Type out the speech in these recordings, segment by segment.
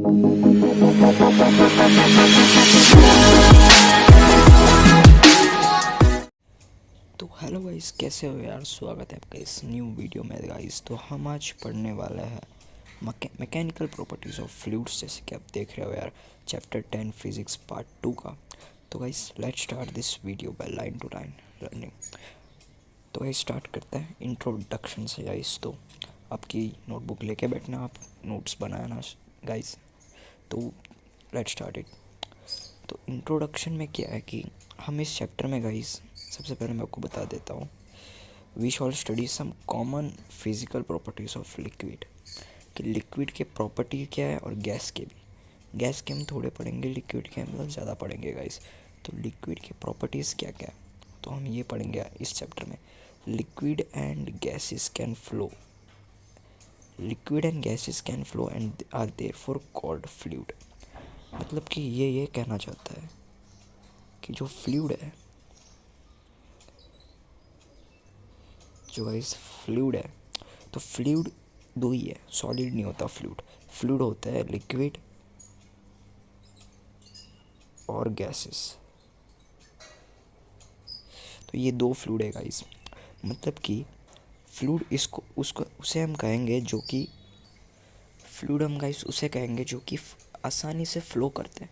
तो hello guys, कैसे हो यार। स्वागत है आपका इस न्यू वीडियो में गाइस। तो हम आज पढ़ने वाले हैं मैकेनिकल प्रॉपर्टीज़ ऑफ फ्लूइड्स, जैसे कि आप देख रहे हो यार, चैप्टर 10 फिजिक्स पार्ट 2 का। तो guys let's start this video by line to line learning. तो गाइस स्टार्ट करते हैं इंट्रोडक्शन से गाइस। तो आपकी नोटबुक लेके बैठना, आप नोट्स बनाना गाइस। तो लेट्स स्टार्ट इट। तो इंट्रोडक्शन में क्या है कि हम इस चैप्टर में गाइस, सबसे पहले मैं आपको बता देता हूँ, we shall study some common physical properties of liquid, कि लिक्विड के प्रॉपर्टी क्या है और गैस के भी। गैस के हम थोड़े पढ़ेंगे, लिक्विड के हम ज़्यादा पढ़ेंगे गाइस। तो लिक्विड के प्रॉपर्टीज़ क्या क्या है, तो हम ये पढ़ेंगे इस चैप्टर में। Liquid and gases can flow, liquid and gases can flow and are therefore called fluid. मतलब कि ये कहना चाहता है कि जो फ्लूइड है, जो गाइस फ्लूइड है, तो फ्लूइड दो ही है, सॉलिड नहीं होता फ्लूइड। फ्लूइड होता है लिक्विड और गैसेस। तो ये दो फ्लूइड है गाइस। मतलब कि फ्लूइड इसको उसको उसे हम कहेंगे जो कि फ्लूइड हम गाइस उसे कहेंगे जो कि आसानी से फ्लो करते हैं,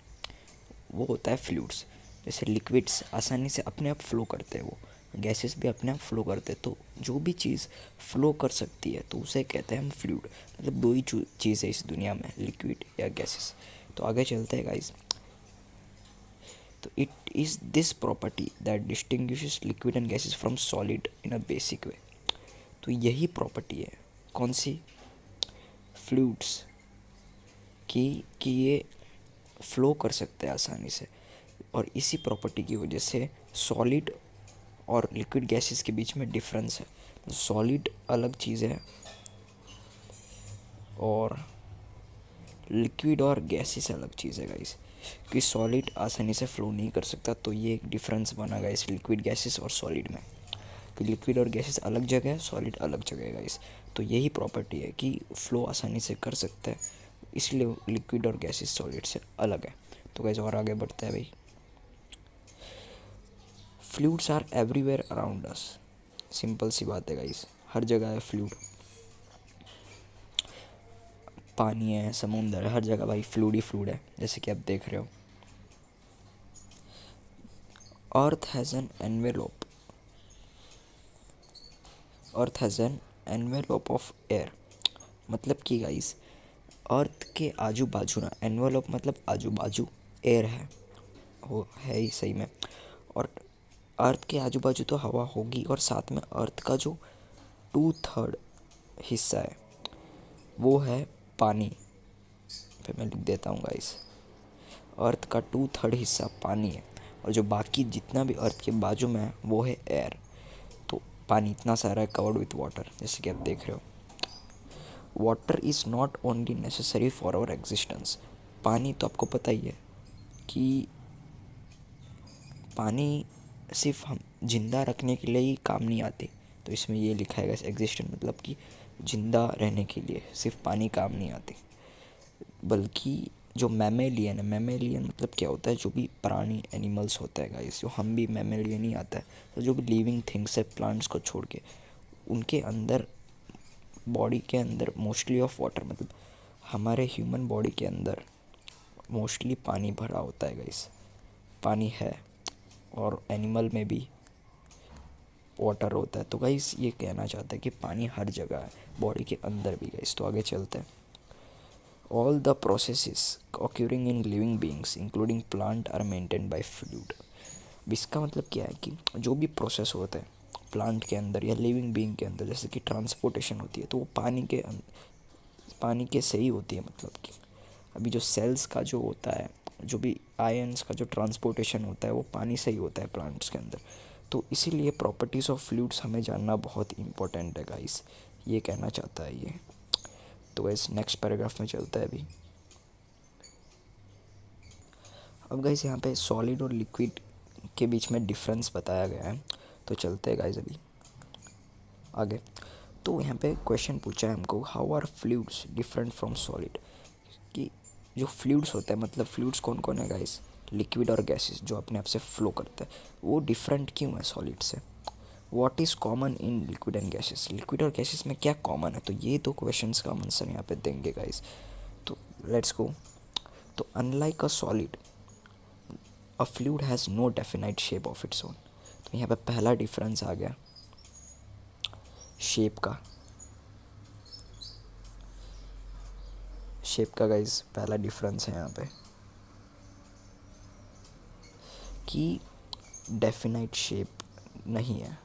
वो होता है फ्लूइड्स। जैसे लिक्विड्स आसानी से अपने आप फ्लो करते हैं, वो गैसेस भी अपने आप फ्लो करते हैं। तो जो भी चीज़ फ्लो कर सकती है तो उसे कहते हैं हम फ्लूइड। मतलब दो ही चीज़ है इस दुनिया में, लिक्विड या गैसेस। तो आगे चलते हैं गाइस। तो it is this property that distinguishes liquid and gases from solid in a basic way. तो यही प्रॉपर्टी है, कौन सी, फ्लूइड्स कि ये फ्लो कर सकते हैं आसानी से। और इसी प्रॉपर्टी की वजह से सॉलिड और लिक्विड गैसेस के बीच में डिफरेंस है। सॉलिड अलग चीज़ है और लिक्विड और गैसेस अलग चीज़ है गाइस। कि सॉलिड आसानी से फ्लो नहीं कर सकता, तो ये एक डिफरेंस बना गाइस लिक्विड गैसेस और सॉलिड में, कि लिक्विड और गैसेस अलग जगह है, सॉलिड अलग जगह है गाइस। तो यही प्रॉपर्टी है कि फ़्लो आसानी से कर सकता है, इसलिए लिक्विड और गैसेस सॉलिड से अलग है। तो गाइस और आगे बढ़ते हैं भाई। Fluids are everywhere around us. Simple सी बात है गाइस, हर जगह है फ्लूइड। पानी है, समुंदर है, हर जगह भाई फ्लूइड ही फ्लूइड है, जैसे कि आप देख रहे हो। अर्थ has an envelope, earth has an envelope of air. मतलब कि गाइस अर्थ के आजू बाजू ना, एनवेलोप मतलब आजू बाजू, एयर है, हो है ही सही में। और अर्थ के आजू बाजू तो हवा होगी, और साथ में अर्थ का जो 2/3 हिस्सा है वो है पानी। फिर मैं लिख देता हूँ गाइस, अर्थ का 2/3 हिस्सा पानी है, और जो बाकी जितना भी अर्थ के बाजू में है वो है एयर। तो पानी इतना सारा है कवर्ड विथ वाटर, जैसे कि आप देख रहे हो। Water is not only necessary for our existence. पानी तो आपको पता ही है कि पानी सिर्फ हम जिंदा रखने के लिए ही काम नहीं आती। तो इसमें ये लिखा है एग्जिस्टेंस, मतलब कि ज़िंदा रहने के लिए सिर्फ पानी काम नहीं आती, बल्कि जो मैमेलियन है, मैमेलियन मतलब क्या होता है, जो भी प्राणी एनिमल्स होता है गाइस, जो हम भी मैमेलियन ही आता है। तो जो भी लिविंग थिंग्स है प्लांट्स को छोड़ के, उनके अंदर, बॉडी के अंदर मोस्टली ऑफ वाटर, मतलब हमारे ह्यूमन बॉडी के अंदर मोस्टली पानी भरा होता है गाइस, पानी है। और एनिमल में भी वाटर होता है। तो गाइस ये कहना चाहता है कि पानी हर जगह है, बॉडी के अंदर भी गाइस। तो आगे चलते हैं। All the processes occurring in living beings including plant are maintained by fluid। इसका मतलब क्या है कि जो भी प्रोसेस होते हैं प्लांट के अंदर या लिविंग बीइंग के अंदर, जैसे कि ट्रांसपोर्टेशन होती है, तो वो पानी के से ही होती है। मतलब कि अभी जो सेल्स का जो होता है, जो भी आयंस का जो ट्रांसपोर्टेशन होता है, वो पानी से ही होता है प्लांट्स के अंदर। तो इसीलिए प्रॉपर्टीज़ ऑफ फ्लूइड्स हमें जानना बहुत इंपॉर्टेंट है गाइस, ये कहना चाहता है ये। तो गाइस नेक्स्ट पैराग्राफ में चलता है अभी। अब गाइस यहाँ पे सॉलिड और लिक्विड के बीच में डिफरेंस बताया गया है। तो चलते हैं गाइस अभी आगे। तो यहाँ पे क्वेश्चन पूछा है हमको, how are fluids different from solid, कि जो फ्लूइड्स होते हैं, मतलब फ्लूइड्स कौन कौन है गाइस, लिक्विड और गैसेस जो अपने आप से फ्लो करते हैं, वो डिफरेंट क्यों है सॉलिड से? What is common in liquid and gases, liquid और गैसेस में क्या कॉमन है? तो ये दो क्वेश्चंस का हम आंसर यहाँ पे देंगे गाइस। तो लेट्स गो। तो unlike a solid, a fluid has no definite shape of its own. तो यहाँ पे पहला डिफरेंस आ गया शेप का। शेप का गाइस पहला डिफरेंस है यहाँ पे कि डेफिनाइट शेप नहीं है।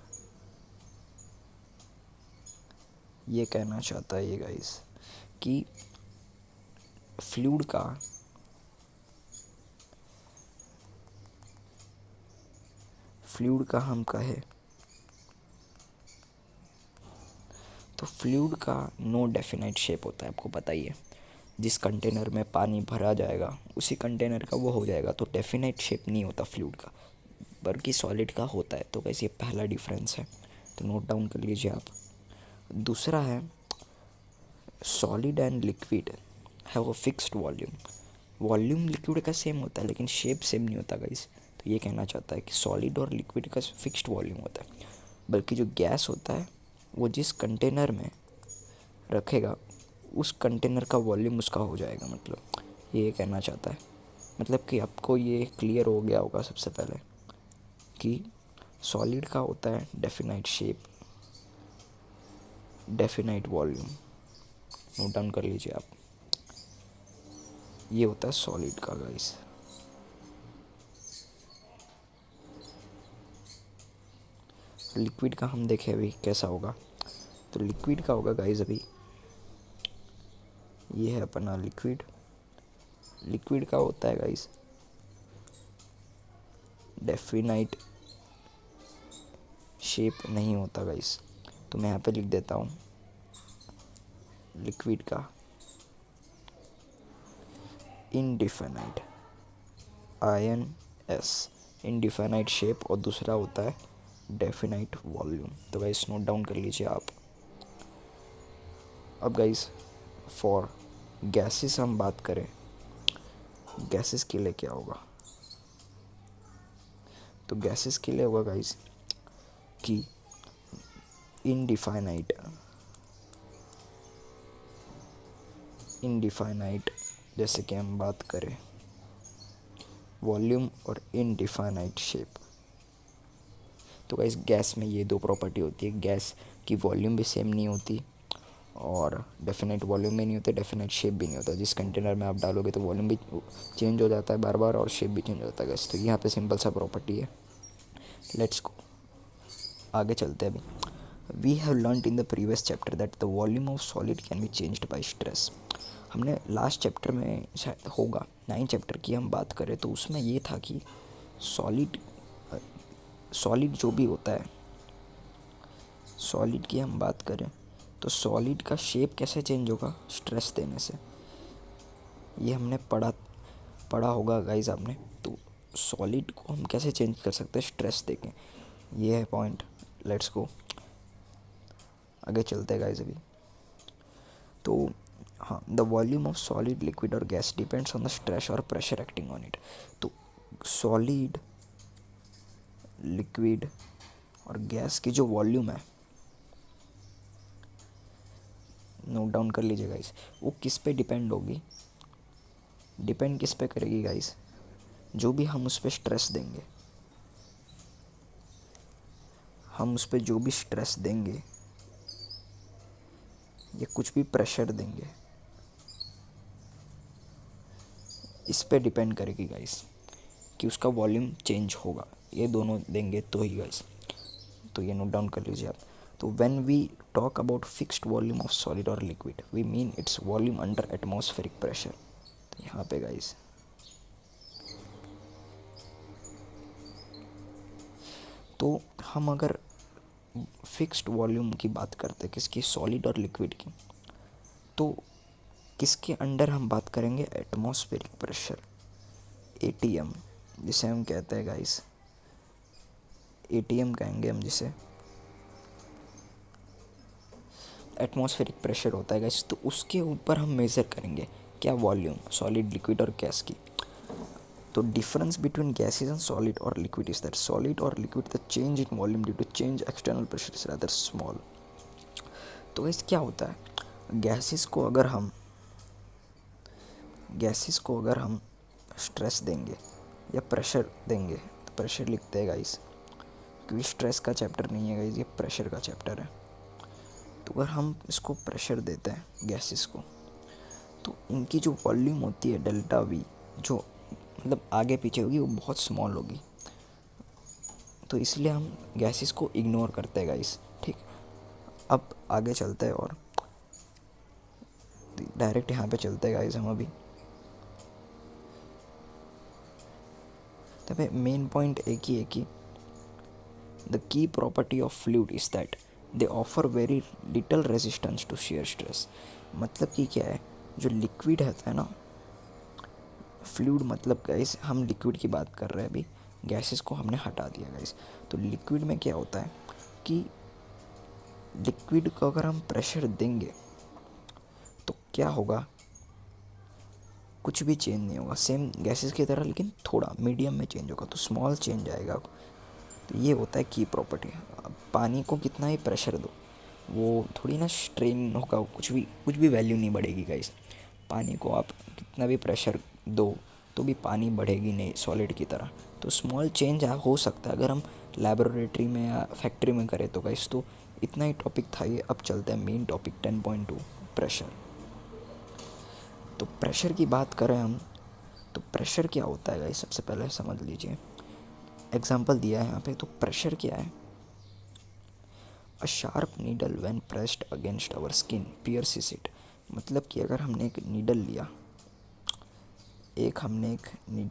ये कहना चाहता है ये गाइस कि फ्लूइड का हम कहे तो फ्लूइड का नो डेफिनाइट शेप होता है, आपको पता ही है। जिस कंटेनर में पानी भरा जाएगा उसी कंटेनर का वो हो जाएगा, तो डेफिनाइट शेप नहीं होता फ्लूइड का, बल्कि सॉलिड का होता है। तो गाइस ये पहला डिफरेंस है, तो नोट डाउन कर लीजिए आप। दूसरा है solid and liquid have a fixed volume. Volume liquid का सेम होता है लेकिन शेप सेम नहीं होता गाइस। तो ये कहना चाहता है कि सॉलिड और लिक्विड का फिक्स्ड वॉल्यूम होता है, बल्कि जो गैस होता है वो जिस कंटेनर में रखेगा उस कंटेनर का वॉल्यूम उसका हो जाएगा। मतलब ये कहना चाहता है, मतलब कि आपको ये क्लियर हो गया होगा सबसे पहले कि सॉलिड का होता है definite shape, definite volume. Note down कर लीजिए आप, ये होता है सॉलिड का गाइस। लिक्विड का हम देखें अभी कैसा होगा। तो लिक्विड का होगा गाइस, अभी ये है अपना लिक्विड। लिक्विड का होता है गाइस डेफिनाइट शेप नहीं होता गाइस। तो मैं यहाँ पे लिख देता हूँ लिक्विड का इनडिफिनाइट, INS, इनडिफिनाइट शेप, और दूसरा होता है डेफिनाइट वॉल्यूम। तो गाइस नोट डाउन कर लीजिए आप। अब गाइस फॉर गैसेस हम बात करें, गैसेस के लिए क्या होगा? तो गैसेस के लिए होगा गाइस कि इनडिफाइनाइट जैसे कि हम बात करें वॉल्यूम और इनडिफाइनाइट शेप। तो गाइस गैस में ये दो प्रॉपर्टी होती है, गैस की वॉल्यूम भी सेम नहीं होती और डेफिनेट वॉल्यूम भी नहीं होता, डेफिनेट शेप भी नहीं होता। जिस कंटेनर में आप डालोगे तो वॉल्यूम भी चेंज हो जाता है बार बार और शेप भी चेंज हो जाता है गैस। तो यहाँ पे सिंपल सा प्रॉपर्टी है। लेट्स गो, आगे चलते हैं। अभी we have learned in the previous chapter that the volume of solid can be changed by stress. हमने लास्ट चैप्टर में शायद होगा 9 चैप्टर की हम बात करें तो उसमें ये था कि सॉलिड जो भी होता है, सॉलिड की हम बात करें तो सॉलिड का शेप कैसे चेंज होगा? स्ट्रेस देने से। ये हमने पढ़ा होगा गाइज आपने। तो सॉलिड को हम कैसे चेंज कर सकते हैं? स्ट्रेस देके। ये है पॉइंट। लेट्स गो, आगे चलते हैं गाइज अभी। तो हाँ, the volume of solid, liquid और gas depends on the stress और प्रेशर एक्टिंग ऑन इट। तो सॉलिड, लिक्विड और गैस की जो वॉल्यूम है, नोट डाउन कर लीजिए गाइस, वो किस पे डिपेंड होगी? डिपेंड किस पे करेगी गाइस? जो भी हम उस पर स्ट्रेस देंगे, हम उस पर जो भी स्ट्रेस देंगे या कुछ भी प्रेशर देंगे, इस पे डिपेंड करेगी गाइस कि उसका वॉल्यूम चेंज होगा। ये दोनों देंगे तो ही गाइस। तो ये नोट डाउन कर लीजिए आप। तो when we talk about fixed volume of solid और liquid we mean its volume under atmospheric pressure. तो यहाँ पे गाइस तो हम अगर फिक्स्ड वॉल्यूम की बात करते हैं किसकी? सॉलिड और लिक्विड की। तो किसके अंडर हम बात करेंगे? एटमॉस्फेरिक प्रेशर, ATM जिसे हम कहते हैं गाइस, ATM कहेंगे हम जिसे। एटमॉस्फेरिक प्रेशर होता है गाइस, तो उसके ऊपर हम मेज़र करेंगे क्या वॉल्यूम सॉलिड लिक्विड और गैस की। तो difference between gases and solid और लिक्विड इज दैट सॉलिड और liquid the change in volume due to change external pressure is rather small. तो इस क्या होता है, गैसेस को अगर हम स्ट्रेस देंगे या प्रेशर देंगे, तो प्रेशर लिखते हैं गाइस, क्योंकि स्ट्रेस का चैप्टर नहीं है गाइस, ये प्रेशर का चैप्टर है। तो अगर हम इसको प्रेशर देते हैं गैसेस को, तो इनकी जो वॉल्यूम होती है डेल्टा वी, जो मतलब आगे पीछे होगी, वो बहुत स्मॉल होगी। तो इसलिए हम गैसेस को इग्नोर करते हैं गाइस। ठीक, अब आगे चलते हैं और डायरेक्ट यहाँ पे चलते हैं गाइस हम अभी। तब मेन पॉइंट एक ही the key property of fluid is that they offer very little resistance to shear stress. मतलब कि क्या है, जो लिक्विड रहता है ना, फ्लूइड मतलब गाइस हम लिक्विड की बात कर रहे हैं अभी, गैसेस को हमने हटा दिया गाइस। तो लिक्विड में क्या होता है कि लिक्विड को अगर हम प्रेशर देंगे तो क्या होगा, कुछ भी चेंज नहीं होगा, सेम गैसेस की तरह, लेकिन थोड़ा मीडियम में चेंज होगा, तो स्मॉल चेंज आएगा। तो ये होता है की प्रॉपर्टी। अब पानी को कितना ही प्रेशर दो, वो थोड़ी ना स्ट्रेन होगा, कुछ भी वैल्यू नहीं बढ़ेगी गाइस। पानी को आप कितना भी प्रेशर दो तो भी पानी बढ़ेगी नहीं सॉलिड की तरह। तो स्मॉल चेंज हो सकता है अगर हम लैबोरेटरी में या फैक्ट्री में करें तो गाइस। तो इतना ही टॉपिक था ये। अब चलते हैं मेन टॉपिक 10.2 प्रेशर। तो प्रेशर की बात करें हम, तो प्रेशर क्या होता है गाइस, सबसे पहले समझ लीजिए। एग्जाम्पल दिया है यहाँ पे, तो प्रेशर क्या है, a sharp needle when pressed against our skin pierces it. मतलब कि अगर हमने एक नीडल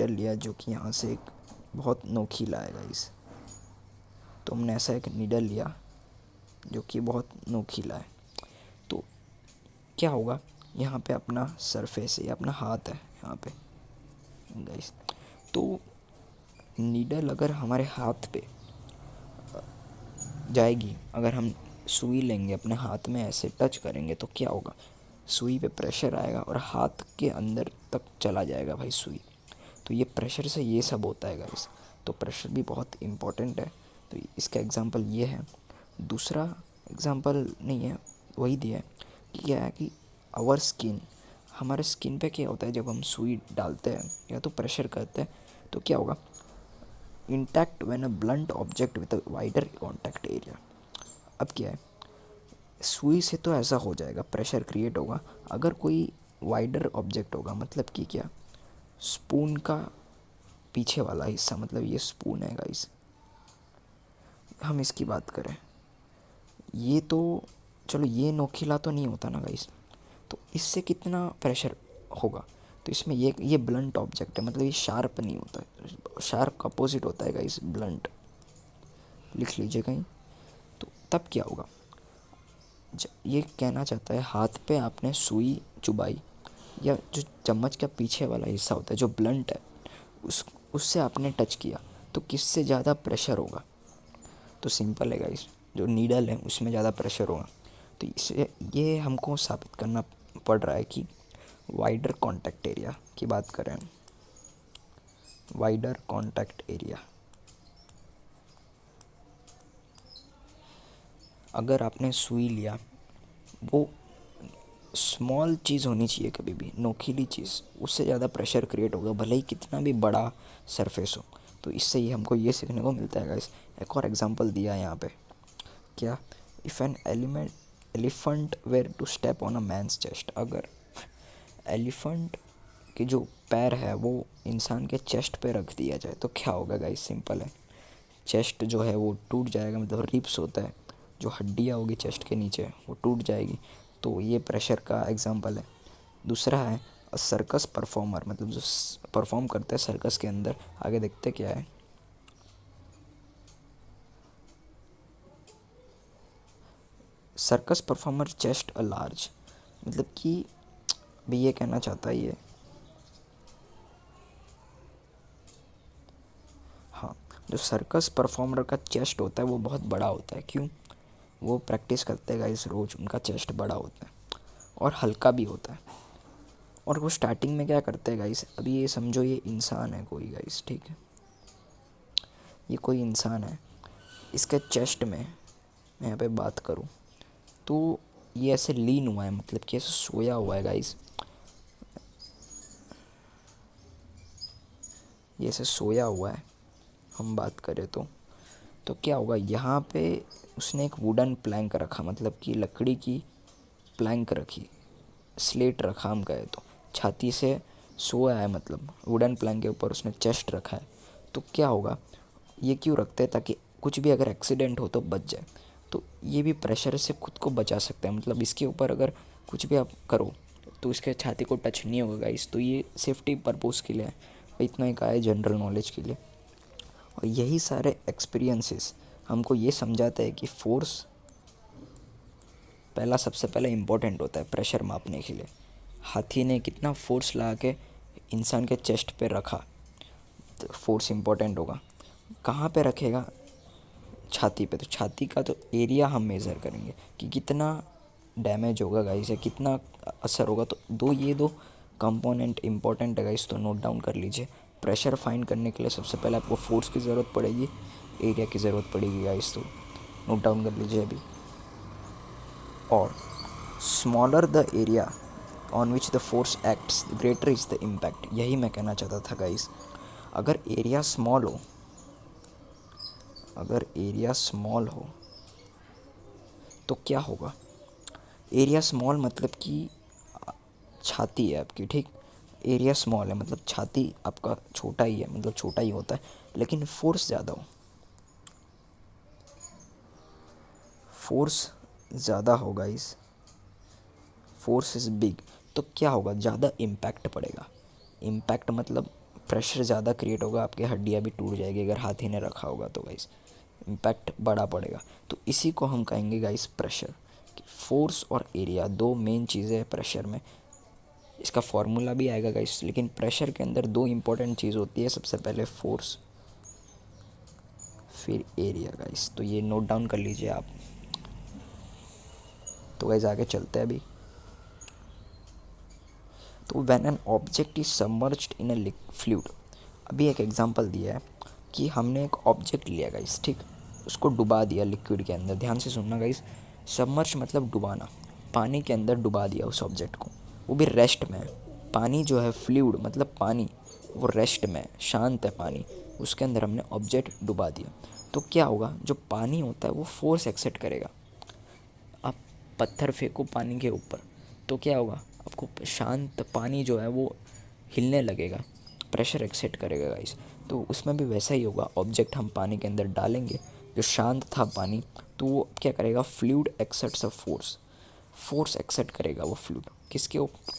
लिया जो कि यहाँ से एक बहुत नोकीला है गाइस। तो हमने ऐसा एक नीडल लिया जो कि बहुत नोकीला है, तो क्या होगा, यहाँ पे अपना सरफेस है, अपना हाथ है यहाँ पे गाइस। तो नीडल अगर हमारे हाथ पे जाएगी, अगर हम सुई लेंगे अपने हाथ में ऐसे टच करेंगे, तो क्या होगा, सुई पे प्रेशर आएगा और हाथ के अंदर तक चला जाएगा भाई सुई। तो ये प्रेशर से ये सब होता है गाइस। तो प्रेशर भी बहुत इम्पोर्टेंट है। तो इसका एग्जांपल ये है। दूसरा एग्जांपल नहीं है, वही दिया है कि क्या है कि आवर स्किन, हमारे स्किन पे क्या होता है, जब हम सुई डालते हैं या तो प्रेशर करते हैं, तो क्या होगा, intact when a blunt object with a wider contact area. अब क्या है, सुई से तो ऐसा हो जाएगा, प्रेशर क्रिएट होगा। अगर कोई वाइडर ऑब्जेक्ट होगा, मतलब कि क्या, स्पून का पीछे वाला हिस्सा, मतलब ये स्पून है गाइस, हम इसकी बात करें, ये तो चलो ये नोकीला तो नहीं होता ना गाइस, तो इससे कितना प्रेशर होगा। तो इसमें ये ब्लंट ऑब्जेक्ट है, मतलब ये शार्प नहीं होता है, शार्प का अपोजिट होता है गाइस ब्लंट, लिख लीजिए कहीं। तो तब क्या होगा, ये कहना चाहता है हाथ पे आपने सुई चुबाई, या जो चम्मच का पीछे वाला हिस्सा होता है जो ब्लंट है, उससे आपने टच किया, तो किससे ज़्यादा प्रेशर होगा। तो सिंपल है गाइस, जो नीडल है उसमें ज़्यादा प्रेशर होगा। तो इसे ये हमको साबित करना पड़ रहा है कि वाइडर कॉन्टैक्ट एरिया की बात करें, वाइडर कॉन्टैक्ट एरिया, अगर आपने सुई लिया, वो स्मॉल चीज़ होनी चाहिए, कभी भी नोकीली चीज़, उससे ज़्यादा प्रेशर क्रिएट होगा, भले ही कितना भी बड़ा सरफेस हो। तो इससे ही हमको ये सीखने को मिलता है गाइस। एक और एग्जांपल दिया है यहाँ पे, क्या, if an elephant were to step on a man's chest. अगर एलिफेंट के जो पैर है वो इंसान के चेस्ट पे रख दिया जाए, तो क्या होगा गाइस, सिंपल है, चेस्ट जो है वो टूट जाएगा, मतलब रिब्स होता है, जो हड्डियाँ होगी चेस्ट के नीचे वो टूट जाएगी। तो ये प्रेशर का एग्जांपल है। दूसरा है सर्कस परफॉर्मर, मतलब जो परफॉर्म करते हैं सर्कस के अंदर, आगे देखते क्या है, circus performer chest a large, मतलब कि भी ये कहना चाहता है ये, हाँ, जो सर्कस परफॉर्मर का चेस्ट होता है वो बहुत बड़ा होता है। क्यों, वो प्रैक्टिस करते हैं गाइस रोज़, उनका चेस्ट बड़ा होता है और हल्का भी होता है। और वो स्टार्टिंग में क्या करते हैं गाइस, अभी ये समझो ये इंसान है कोई गाइस, ठीक है, ये कोई इंसान है, इसके चेस्ट में मैं यहाँ पे बात करूँ तो ये ऐसे लीन हुआ है, मतलब कि ऐसे सोया हुआ है गाइस, ये ऐसे सोया हुआ है। हम बात करें तो क्या होगा, यहाँ पे उसने एक वुडन प्लैंक रखा, मतलब कि लकड़ी की प्लैंक रखी, स्लेट रखा हम कहे तो, छाती से सोया है, मतलब वुडन प्लैंक के ऊपर उसने चेस्ट रखा है। तो क्या होगा, ये क्यों रखते हैं, ताकि कुछ भी अगर एक्सीडेंट हो तो बच जाए। तो ये भी प्रेशर से खुद को बचा सकता है, मतलब इसके ऊपर अगर कुछ भी आप करो तो इसके छाती को टच नहीं होगा इस, तो ये सेफ्टी पर्पज़ के लिए है। इतना ही कहा है जनरल नॉलेज के लिए। और यही सारे एक्सपीरियंसेस हमको ये समझाता है कि फोर्स सबसे पहला इम्पोर्टेंट होता है प्रेशर मापने के लिए। हाथी ने कितना फोर्स लगा के इंसान के चेस्ट पे रखा, तो फोर्स इम्पोर्टेंट होगा। कहाँ पे रखेगा, छाती पे, तो छाती का तो एरिया हम मेज़र करेंगे कि कितना डैमेज होगा गाइस, या कितना असर होगा। तो ये दो कंपोनेंट इंपॉर्टेंट है गाइस, तो नोट डाउन कर लीजिए। प्रेशर फाइंड करने के लिए सबसे पहले आपको फोर्स की ज़रूरत पड़ेगी, एरिया की ज़रूरत पड़ेगी गाइस, तो नोट डाउन कर लीजिए अभी। और smaller the area on which the force acts greater is the impact, यही मैं कहना चाहता था गाइस। अगर एरिया स्मॉल हो तो क्या होगा, एरिया स्मॉल मतलब कि छाती है आपकी, ठीक, एरिया स्मॉल है मतलब छाती आपका छोटा ही है, मतलब छोटा ही होता है, लेकिन फोर्स ज़्यादा हो, फोर्स ज़्यादा होगा इस, फोर्स इज़ बिग, तो क्या होगा, ज़्यादा इम्पैक्ट पड़ेगा। इम्पैक्ट मतलब प्रेशर ज़्यादा क्रिएट होगा, आपकी हड्डियाँ भी टूट जाएगी अगर हाथी ने रखा होगा तो गाइस, इम्पैक्ट बड़ा पड़ेगा। तो इसी को हम कहेंगे गाइस प्रेशर। फोर्स और एरिया दो मेन चीज़ें हैं प्रेशर में, इसका फॉर्मूला भी आएगा गाइस, लेकिन प्रेशर के अंदर दो इंपॉर्टेंट चीज़ होती है, सबसे पहले फोर्स, फिर एरिया गाइस। तो ये नोट डाउन कर लीजिए आप। तो गाइस आगे चलते हैं अभी। तो when an object is submerged in a fluid, अभी एक एग्जांपल दिया है कि हमने एक ऑब्जेक्ट लिया गाइस, ठीक, उसको डुबा दिया लिक्विड के अंदर। ध्यान से सुनना गाइस, सबमर्ज मतलब डुबाना, पानी के अंदर डुबा दिया उस ऑब्जेक्ट को, वो भी रेस्ट में है। पानी जो है फ्लूइड मतलब पानी, वो रेस्ट में है, शांत है पानी, उसके अंदर हमने ऑब्जेक्ट डुबा दिया। तो क्या होगा, जो पानी होता है वो फोर्स एक्सर्ट करेगा। आप पत्थर फेंको पानी के ऊपर तो क्या होगा, आपको शांत पानी जो है वो हिलने लगेगा, प्रेशर एक्सर्ट करेगा गाइस। तो उसमें भी वैसा ही होगा, ऑब्जेक्ट हम पानी के अंदर डालेंगे, जो शांत था पानी, तो वो क्या करेगा, fluid exerts a force exert करेगा वो फ्लूइड, किसके ऊपर,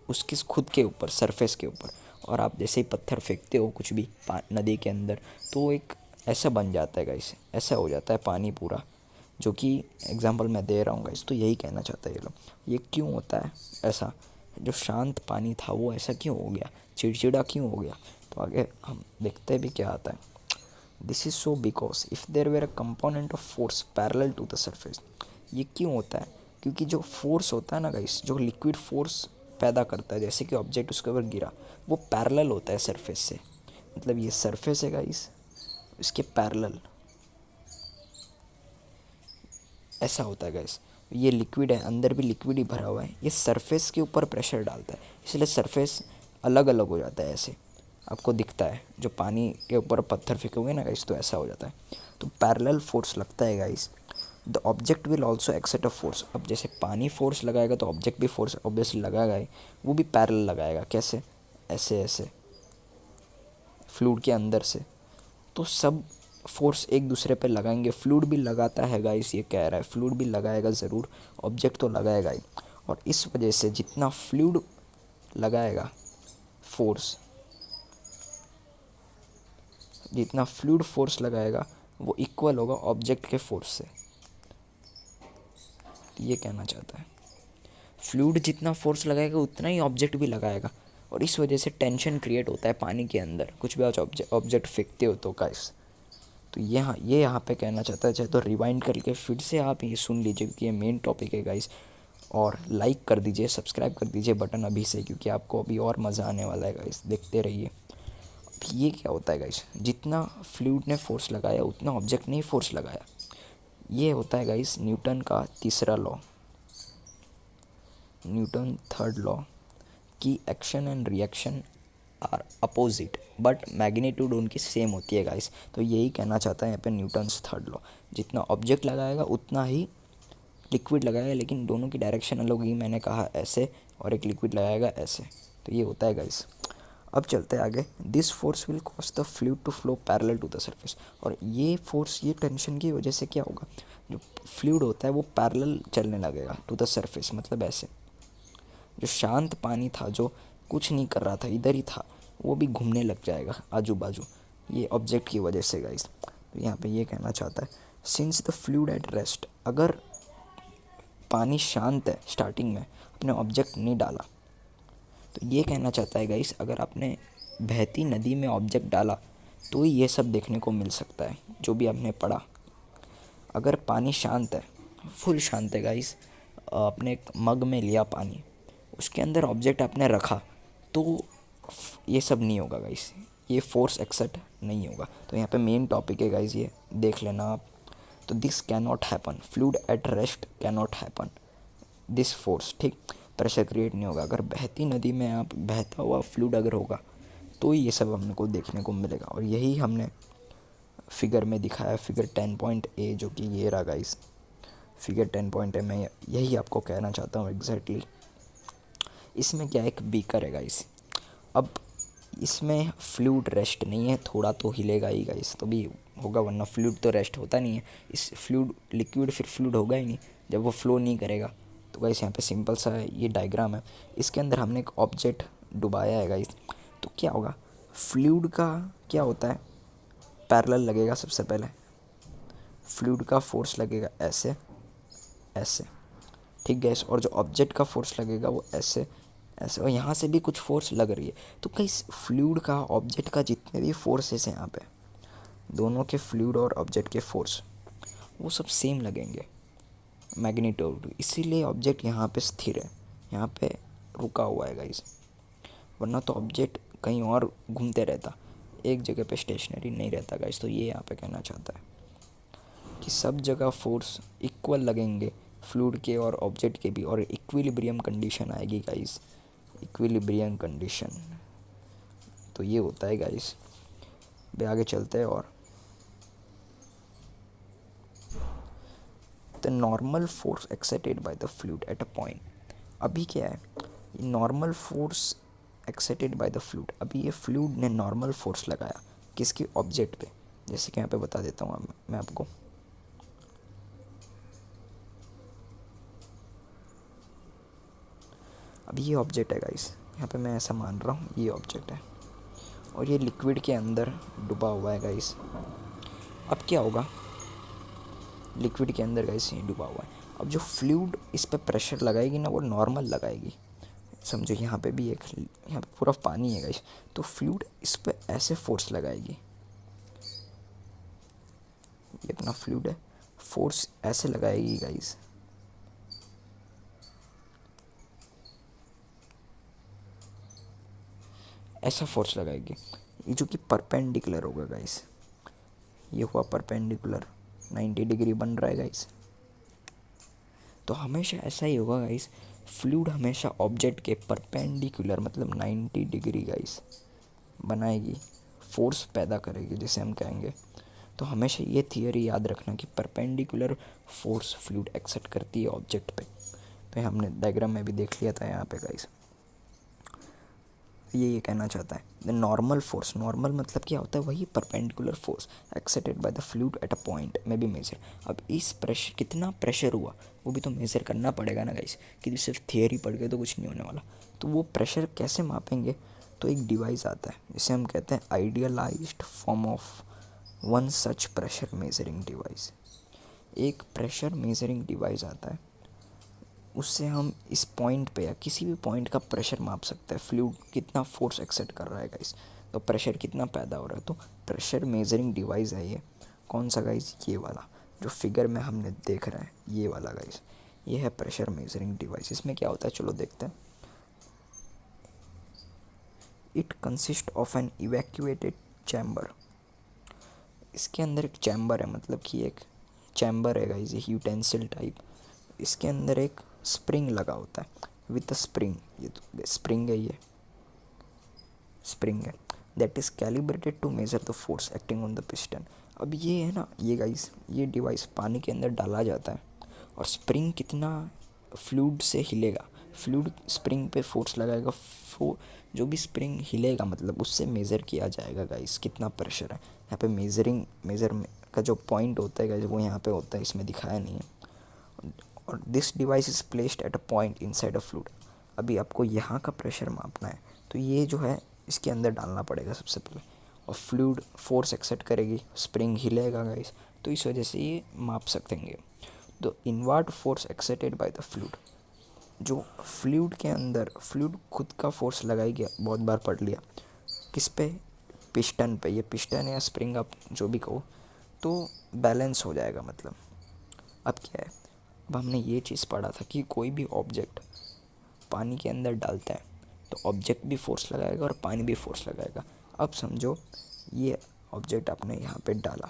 उसके खुद के ऊपर, सरफेस के ऊपर। और आप जैसे ही पत्थर फेंकते हो कुछ भी नदी के अंदर, तो एक ऐसा बन जाता है गाइस, ऐसा हो जाता है पानी पूरा, जो कि एग्जांपल मैं दे रहा हूँ गाइस। तो यही कहना चाहता है ये लोग, ये क्यों होता है ऐसा, जो शांत पानी था वो ऐसा क्यों हो गया, चिड़चिड़ा क्यों हो गया। तो आगे हम देखते हैं भी क्या आता है। This is so because if there were a component of force parallel to the surface, ये क्यों होता है, क्योंकि जो फोर्स होता है ना गाइस, जो लिक्विड फोर्स पैदा करता है, जैसे कि ऑब्जेक्ट उसके ऊपर गिरा, वो पैरेलल होता है सरफेस से, मतलब ये सरफेस है गाइस, इसके पैरेलल ऐसा होता है गाइस। ये लिक्विड है, अंदर भी लिक्विड ही भरा हुआ है, ये सरफेस के ऊपर प्रेशर डालता है, इसलिए सरफेस अलग अलग हो जाता है, ऐसे आपको दिखता है, जो पानी के ऊपर पत्थर फेंकोगे ना गाइस तो ऐसा हो जाता है। तो पैरेलल फोर्स लगता है guys, the object will also exert a force. अब जैसे पानी फोर्स लगाएगा तो ऑब्जेक्ट भी फोर्स ऑब्वियसली लगाएगा ही, वो भी पैरेलल लगाएगा, कैसे, ऐसे ऐसे फ्लूइड के अंदर से। तो सब फोर्स एक दूसरे पे लगाएंगे, फ्लूइड भी लगाता है गाइस, ये कह रहा है फ्लूइड भी लगाएगा ज़रूर, ऑब्जेक्ट तो लगाएगा ही। और इस वजह से जितना फ्लूइड लगाएगा फोर्स, जितना फ्लूइड फोर्स लगाएगा वो इक्वल होगा ऑब्जेक्ट के फोर्स से, ये कहना चाहता है। फ्लूइड जितना फोर्स लगाएगा उतना ही ऑब्जेक्ट भी लगाएगा, और इस वजह से टेंशन क्रिएट होता है पानी के अंदर, कुछ भी ऑब्जेक्ट फेंकते हो तो गाइस। तो यहाँ पे कहना चाहता है, चाहे तो रिवाइंड करके फिर से आप ये सुन लीजिए, क्योंकि ये मेन टॉपिक है गाइस। और लाइक कर दीजिए, सब्सक्राइब कर दीजिए बटन अभी से, क्योंकि आपको अभी और मज़ा आने वाला है गाइस, देखते रहिए। अब ये क्या होता है गाइस, जितना फ्लूइड ने फोर्स लगाया उतना ऑब्जेक्ट ने फोर्स लगाया। ये होता है गाइस न्यूटन का तीसरा लॉ, न्यूटन थर्ड लॉ, कि action and reaction are opposite but magnitude उनकी सेम होती है गाइस। तो यही कहना चाहता है यहाँ पे न्यूटन्स थर्ड लॉ, जितना ऑब्जेक्ट लगाएगा उतना ही लिक्विड लगाएगा, लेकिन दोनों की डायरेक्शन अलग होगी। मैंने कहा ऐसे, और एक लिक्विड लगाएगा ऐसे। तो ये होता है गाइस। अब चलते हैं आगे। This force will cause the fluid to flow parallel to the surface. और ये फोर्स, ये टेंशन की वजह से क्या होगा, जो फ्लूइड होता है वो पैरेलल चलने लगेगा टू द सरफेस, मतलब ऐसे। जो शांत पानी था, जो कुछ नहीं कर रहा था, इधर ही था, वो भी घूमने लग जाएगा आजू बाजू, ये ऑब्जेक्ट की वजह से गाइस। तो यहाँ पे ये कहना चाहता है, since the fluid at rest, अगर पानी शांत है स्टार्टिंग में, अपने ऑब्जेक्ट नहीं डाला, तो ये कहना चाहता है गाइस, अगर आपने बहती नदी में ऑब्जेक्ट डाला तो ही ये सब देखने को मिल सकता है जो भी आपने पढ़ा। अगर पानी शांत है, फुल शांत है गाइस, आपने एक मग में लिया पानी, उसके अंदर ऑब्जेक्ट आपने रखा, तो ये सब नहीं होगा गाइस, ये फोर्स एक्सेप्ट नहीं होगा। तो यहाँ पे मेन टॉपिक है गाइस, ये देख लेना आप। तो this can not happen, fluid at rest can not happen this force, ठीक, प्रेशर क्रिएट नहीं होगा। अगर बहती नदी में आप बहता हुआ फ्लूइड अगर होगा तो ये सब हमने को देखने को मिलेगा। और यही हमने फिगर में दिखाया, फिगर 10.A, जो कि ये रहा गाइस, फिगर 10.A। मैं यही आपको कहना चाहता हूँ एग्जैक्टली। इसमें क्या, एक बीकर है गाइस। अब इसमें फ्लूइड रेस्ट नहीं है, थोड़ा तो हिलेगा ही गाइस, तो भी होगा, वरना फ्लूइड तो रेस्ट होता नहीं है। इस फ्लूइड, लिक्विड फिर फ्लूइड होगा ही नहीं जब वो फ्लो नहीं करेगा। तो गाइस यहाँ पे सिंपल सा ये डायग्राम है, इसके अंदर हमने एक ऑब्जेक्ट डुबाया है गाइस। तो क्या होगा, फ्लूइड का क्या होता है, पैरेलल लगेगा सबसे पहले, फ्लूइड का फोर्स लगेगा ऐसे ऐसे, ठीक गैस, और जो ऑब्जेक्ट का फोर्स लगेगा वो ऐसे ऐसे, और यहाँ से भी कुछ फोर्स लग रही है। तो गाइस फ्लूइड का, ऑब्जेक्ट का जितने भी फोर्सेस हैं यहाँ पे, दोनों के फ्लूइड और ऑब्जेक्ट के फोर्स वो सब सेम लगेंगे, मैग्नीट्यूड, इसीलिए ऑब्जेक्ट यहाँ पे स्थिर है, यहाँ पे रुका हुआ है गाइस। वरना तो ऑब्जेक्ट कहीं और घूमते रहता, एक जगह पे स्टेशनरी नहीं रहता गाइस। तो ये यहाँ पे कहना चाहता है कि सब जगह फोर्स इक्वल लगेंगे, फ्लूइड के और ऑब्जेक्ट के भी, और इक्विलिब्रियम कंडीशन आएगी गाइस, इक्विलिब्रियम कंडीशन। तो ये होता है गाइस। बे आगे चलते हैं। और the normal force exerted by the fluid at a point. अभी क्या है, normal force exerted by the fluid, अभी ये फ्लूइड ने नॉर्मल फोर्स लगाया किसके, ऑब्जेक्ट पे। जैसे कि यहाँ पे बता देता हूँ मैं आपको, अभी ये ऑब्जेक्ट है गाइस, यहाँ पे मैं ऐसा मान रहा हूँ ये ऑब्जेक्ट है, और ये लिक्विड के अंदर डूबा हुआ है गाइस। अब क्या होगा, लिक्विड के अंदर गाइस ये डूबा हुआ है। अब जो फ्लूइड इस पर प्रेशर लगाएगी ना, वो नॉर्मल लगाएगी, समझो। यहाँ पे भी एक, यहाँ पे पूरा पानी है गाइस, तो फ्लूइड इस पर ऐसे फोर्स लगाएगी, ये अपना फ्लूइड है, फोर्स ऐसे लगाएगी गाइस, ऐसा फोर्स लगाएगी, जो कि परपेंडिकुलर होगा गाइस। ये हुआ परपेंडिकुलर, 90 डिग्री बन रहा है गाइस। तो हमेशा ऐसा ही होगा गाइस, फ्लूइड हमेशा ऑब्जेक्ट के परपेंडिकुलर, मतलब 90 डिग्री गाइस बनाएगी, फोर्स पैदा करेगी जिसे हम कहेंगे। तो हमेशा ये थियरी याद रखना कि परपेंडिकुलर फोर्स फ्लूइड एक्सर्ट करती है ऑब्जेक्ट पे। तो हमने डायग्राम में भी देख लिया था यहाँ पे गाइस। ये कहना चाहता है, द नॉर्मल फोर्स, नॉर्मल मतलब क्या होता है, वही perpendicular force exerted by the fluid at a point में बी मेजर। अब इस प्रेशर, कितना प्रेशर हुआ वो भी तो मेज़र करना पड़ेगा ना गाइस, कि सिर्फ थियरी पढ़ के तो कुछ नहीं होने वाला। तो वो प्रेशर कैसे मापेंगे, तो एक डिवाइस आता है जिसे हम कहते हैं idealised form of one such pressure measuring device. एक प्रेशर मेजरिंग डिवाइस आता है, उससे हम इस पॉइंट पे या किसी भी पॉइंट का प्रेशर माप सकते हैं, फ्लूइड कितना फोर्स एक्सर्ट कर रहा है गाइस, तो प्रेशर कितना पैदा हो रहा है। तो प्रेशर मेजरिंग डिवाइस है ये, कौन सा गाइस, ये वाला जो फिगर में हमने देख रहे हैं, ये वाला गाइस। ये है प्रेशर मेजरिंग डिवाइस। इसमें क्या होता है चलो देखते हैं। It consist of an evacuated chamber. इसके अंदर एक चैम्बर है, मतलब कि एक चैम्बर है गाइस, ये यूटेंसिल टाइप। इसके अंदर एक स्प्रिंग लगा होता है विथ अ स्प्रिंग, ये तो स्प्रिंग है, ये स्प्रिंग है that is calibrated to measure the force acting on the piston. अब ये है ना, ये गाइस, ये डिवाइस पानी के अंदर डाला जाता है और स्प्रिंग कितना फ्लूइड से हिलेगा, फ्लूइड स्प्रिंग पे फोर्स लगाएगा, जो भी स्प्रिंग हिलेगा मतलब उससे मेज़र किया जाएगा गाइस कितना प्रेशर है। यहाँ पे मेज़र का जो पॉइंट होता है गाइस वो यहाँ पे होता है, इसमें दिखाया नहीं है। और this device is placed at a point inside a fluid. अभी आपको यहाँ का प्रेशर मापना है तो ये जो है इसके अंदर डालना पड़ेगा सबसे पहले, और फ्लूइड फोर्स एक्सेप्ट करेगी, स्प्रिंग हिलेगा गाइस, तो इस वजह से ये माप सकेंगे। The inward force exerted by the fluid, जो फ्लूइड के अंदर, फ्लूइड खुद का फोर्स लगाएगी, बहुत बार पढ़ लिया, किस पे, पिस्टन पे। ये पिस्टन या स्प्रिंग आप जो भी कहो, तो बैलेंस हो जाएगा मतलब। अब क्या है, अब हमने ये चीज़ पढ़ा था कि कोई भी ऑब्जेक्ट पानी के अंदर डालता है तो ऑब्जेक्ट भी फोर्स लगाएगा और पानी भी फोर्स लगाएगा। अब समझो ये ऑब्जेक्ट आपने यहाँ पे डाला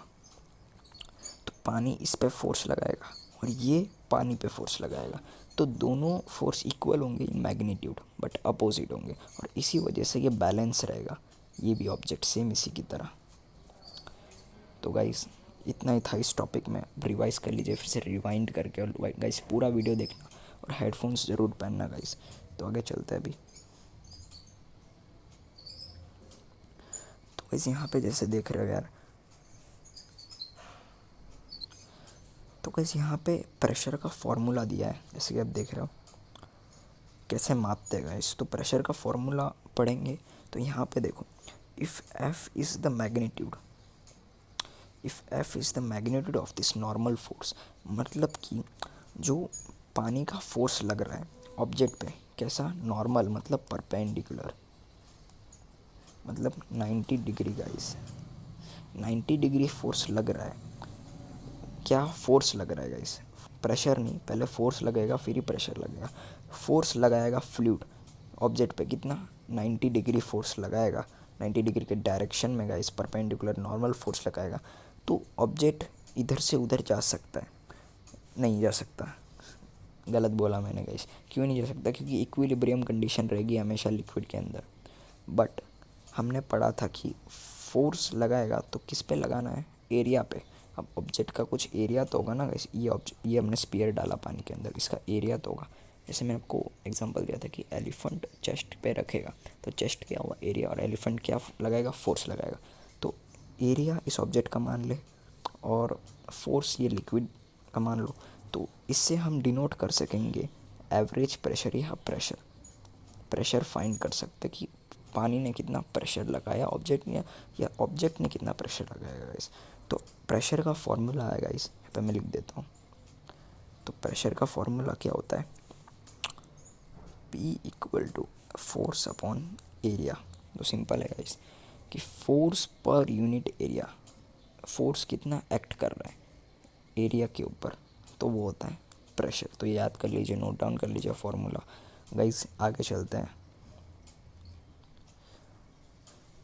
तो पानी इस पे फोर्स लगाएगा और ये पानी पे फोर्स लगाएगा, तो दोनों फोर्स इक्वल होंगे इन मैग्नीट्यूड बट अपोजिट होंगे, और इसी वजह से ये बैलेंस रहेगा, ये भी ऑब्जेक्ट सेम इसी की तरह। तो गाइस इतना ही था इस टॉपिक में, रिवाइज कर लीजिए फिर से रिवाइंड करके, और गाइस पूरा वीडियो देखना और हेडफोन्स ज़रूर पहनना गाइस। तो आगे चलते हैं अभी। तो गाइस यहाँ पे जैसे देख रहे हो यार, तो गाइस यहाँ पे प्रेशर का फॉर्मूला दिया है, जैसे कि आप देख रहे हो कैसे मापते हैं गाइस। तो प्रेशर का फॉर्मूला पढ़ेंगे तो यहाँ पे देखो, if F is the magnitude, if F is the magnitude of this normal force, मतलब कि जो पानी का फोर्स लग रहा है ऑब्जेक्ट पे, कैसा, नॉर्मल मतलब परपेंडिकुलर, मतलब 90 डिग्री गाइस, 90 डिग्री फोर्स लग रहा है। क्या फोर्स लग रहा है गाइस, प्रेशर नहीं, पहले फोर्स लगेगा फिर ही प्रेशर लगेगा। फोर्स लगाएगा फ्लूइड ऑब्जेक्ट पे, कितना, 90 डिग्री फोर्स लगाएगा, 90 डिग्री के डायरेक्शन में गाइस, परपेंडिकुलर नॉर्मल फोर्स लगाएगा, तो ऑब्जेक्ट इधर से उधर जा सकता है, नहीं जा सकता, गलत बोला मैंने गाइस। क्यों नहीं जा सकता, क्योंकि इक्विलिब्रियम कंडीशन रहेगी हमेशा लिक्विड के अंदर। बट हमने पढ़ा था कि फोर्स लगाएगा तो किस पे लगाना है, एरिया पे। अब ऑब्जेक्ट का कुछ एरिया तो होगा ना गाइस, ये हमने स्पीयर डाला पानी के अंदर, इसका एरिया तो होगा। जैसे मैंने आपको एग्जांपल दिया था कि एलिफेंट चेस्ट पे रखेगा तो चेस्ट क्या हुआ, एरिया, और एलिफेंट क्या लगाएगा, फोर्स लगाएगा। तो एरिया इस ऑब्जेक्ट का मान ले और फोर्स ये लिक्विड का मान लो, तो इससे हम डिनोट कर सकेंगे एवरेज प्रेशर या प्रेशर, प्रेशर फाइंड कर सकते कि पानी ने कितना प्रेशर लगाया ऑब्जेक्ट ने, या ऑब्जेक्ट ने कितना प्रेशर लगाया गाइस। तो प्रेशर का फॉर्मूला है गाइस, यहाँ पे मैं लिख देता हूँ। तो प्रेशर का फॉर्मूला क्या होता है, P equal to force upon area. तो सिंपल है गाइस कि force per unit area, force कितना एक्ट कर रहा है एरिया के ऊपर, तो वो होता है प्रेशर। तो ये याद कर लीजिए, नोट डाउन कर लीजिए फॉर्मूला गाइस। आगे चलते हैं।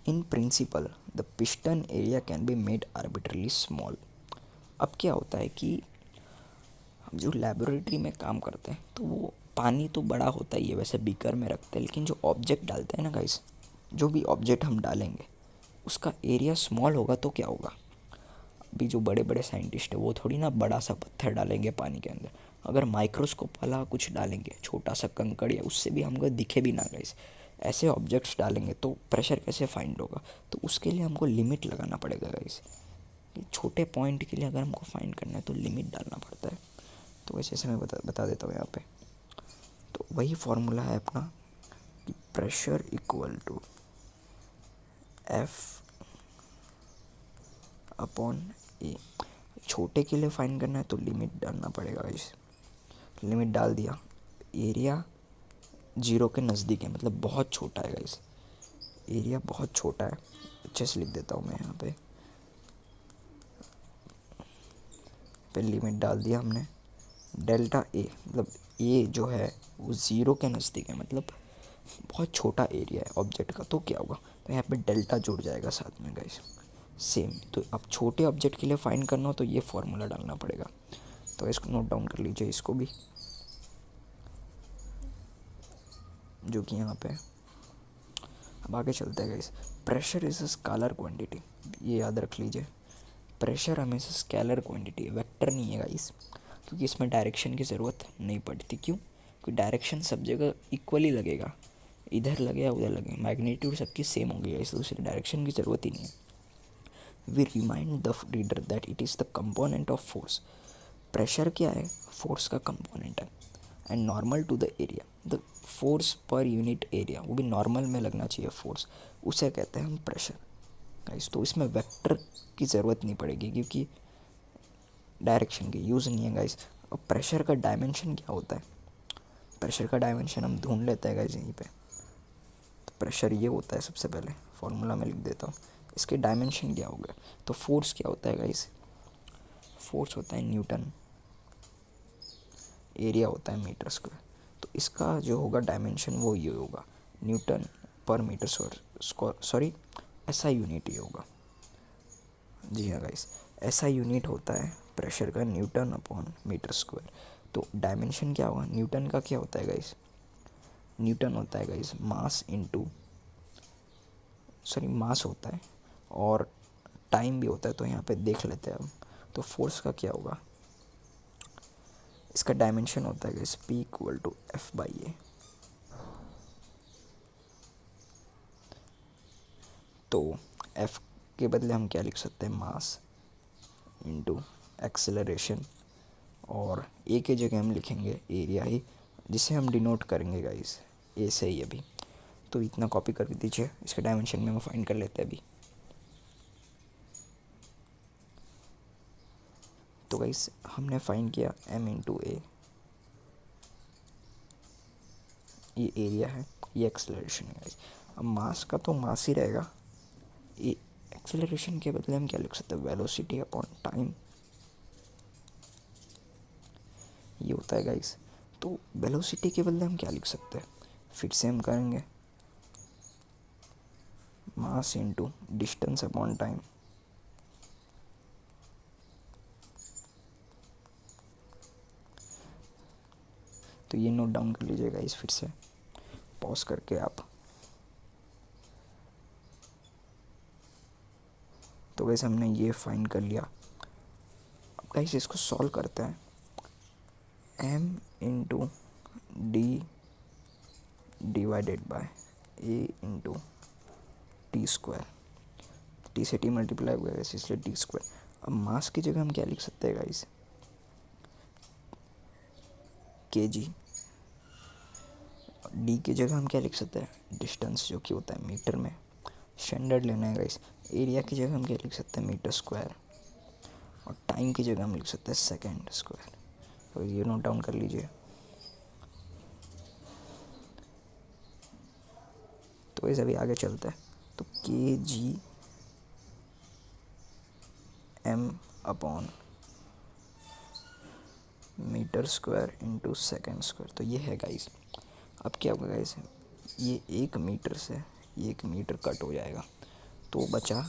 In principle the piston area can be made arbitrarily small. अब क्या होता है कि हम जो लेबोरेटरी में काम करते हैं तो वो पानी तो बड़ा होता ही है, वैसे बीकर में रखते हैं, लेकिन जो ऑब्जेक्ट डालते हैं ना गाइस, जो भी ऑब्जेक्ट हम डालेंगे उसका एरिया स्मॉल होगा तो क्या होगा। अभी जो बड़े बड़े साइंटिस्ट है वो थोड़ी ना बड़ा सा पत्थर डालेंगे पानी के अंदर, अगर माइक्रोस्कोप वाला कुछ डालेंगे, छोटा सा कंकड़ या उससे भी हमको दिखे भी ना गाइस, ऐसे ऑब्जेक्ट्स डालेंगे तो प्रेशर कैसे फाइंड होगा। तो उसके लिए हमको लिमिट लगाना पड़ेगा गाइस, छोटे पॉइंट के लिए अगर हमको फाइंड करना है तो लिमिट डालना पड़ता है। तो वैसे से मैं बता देता हूँ यहाँ पे। तो वही फॉर्मूला है अपना कि pressure equal to F upon A. छोटे के लिए फाइंड करना है तो लिमिट डालना पड़ेगा गाइस, लिमिट डाल दिया, एरिया जीरो के नज़दीक है, मतलब बहुत छोटा है गाइस, एरिया बहुत छोटा है। अच्छे से लिख देता हूँ मैं यहाँ पे लिमिट डाल दिया हमने, डेल्टा ए मतलब ए जो है वो ज़ीरो के नज़दीक है, मतलब बहुत छोटा एरिया है ऑब्जेक्ट का, तो क्या होगा, तो यहाँ पे डेल्टा जुड़ जाएगा साथ में गाइस। सेम, तो अब छोटे ऑब्जेक्ट के लिए फाइंड करना हो तो ये फॉर्मूला डालना पड़ेगा, तो इसको नोट डाउन कर लीजिए इसको भी, जो कि यहाँ पे। अब आगे चलते हैं guys. Pressure is a scalar quantity, ये याद रख लीजिए, प्रेशर हमेशा स्केलर क्वांटिटी है, वेक्टर नहीं है गाइस, क्योंकि इसमें डायरेक्शन की ज़रूरत नहीं पड़ती। क्यों? क्योंकि डायरेक्शन सब जगह इक्वली लगेगा, इधर लगे या उधर लगे, मैग्नीट्यूड सबकी सेम होगी गाइस, तो उससे डायरेक्शन की ज़रूरत ही नहीं है। We remind the reader that it is the component of force, pressure क्या है, फोर्स का कंपोनेंट है, and normal to the area, the force per unit area, वो भी नॉर्मल में लगना चाहिए फोर्स, उसे कहते हैं हम प्रेशर गाइस। तो इसमें वेक्टर की ज़रूरत नहीं पड़ेगी क्योंकि डायरेक्शन की यूज़ नहीं है गाइस। अब प्रेशर का डायमेंशन क्या होता है, प्रेशर का डायमेंशन हम ढूंढ लेते हैं गाइस यहीं पे। तो प्रेशर ये होता है, सबसे पहले फॉर्मूला में लिख देता हूँ, इसके डायमेंशन क्या होगा। तो फोर्स क्या होता है गाइस, फोर्स होता है न्यूटन, एरिया होता है मीटर स्क्वायर, तो इसका जो होगा डायमेंशन वो ये होगा, न्यूटन पर मीटर स्क्वायर, सॉरी ऐसा यूनिट ये होगा। जी हाँ गाइस, ऐसा यूनिट होता है प्रेशर का, न्यूटन अपॉन मीटर स्क्वायर। तो डायमेंशन क्या होगा, न्यूटन का क्या होता है गाइस, न्यूटन होता है guys mass into, sorry mass होता है और टाइम भी होता है, तो यहाँ पे देख लेते हैं हम। तो फोर्स का क्या होगा, इसका डायमेंशन होता है guys P equal to F/A। तो F के बदले हम क्या लिख सकते हैं, मास इंटू एक्सेलरेशन, और ए के जगह हम लिखेंगे एरिया ही, जिसे हम डिनोट करेंगे गाइस ए से ही अभी। तो इतना कॉपी कर दीजिए, इसके डायमेंशन में हम फाइंड कर लेते हैं अभी। तो गाइस हमने फाइंड किया m इंटू ए, ये एरिया है, ये एक्सेलरेशन है गाइस। अब मास का तो मास ही रहेगा, ये एक्सेलरेशन के बदले हम क्या लिख सकते हैं, वेलोसिटी अपॉन टाइम, ये होता है गाइस। तो वेलोसिटी के बदले हम क्या लिख सकते हैं, फिर से हम करेंगे mass into distance upon time. तो ये नोट डाउन कर लीजिएगा इस, फिर से पॉज करके आप। तो वैसे हमने ये फाइंड कर लिया। अब गाइस इसको सॉल्व करते हैं, m into D divided by a into T square, T से टी मल्टीप्लाई हुआ है इसलिए टी स्क्वायर। अब मास की जगह हम क्या लिख सकते हैं गाइस, kg, डी की जगह हम क्या लिख सकते हैं, डिस्टेंस जो कि होता है मीटर में, स्टैंडर्ड लेना है गाइस। एरिया की जगह हम क्या लिख सकते हैं, मीटर स्क्वायर, और टाइम की जगह हम लिख सकते हैं सेकेंड स्क्वायर। तो ये नोट डाउन कर लीजिए। तो वैसे अभी आगे चलते हैं। तो K G M upon meter square into second square, तो ये है गाइस। अब क्या होगा गाइस, ये 1 मीटर से ये 1 मीटर कट हो जाएगा, तो बचा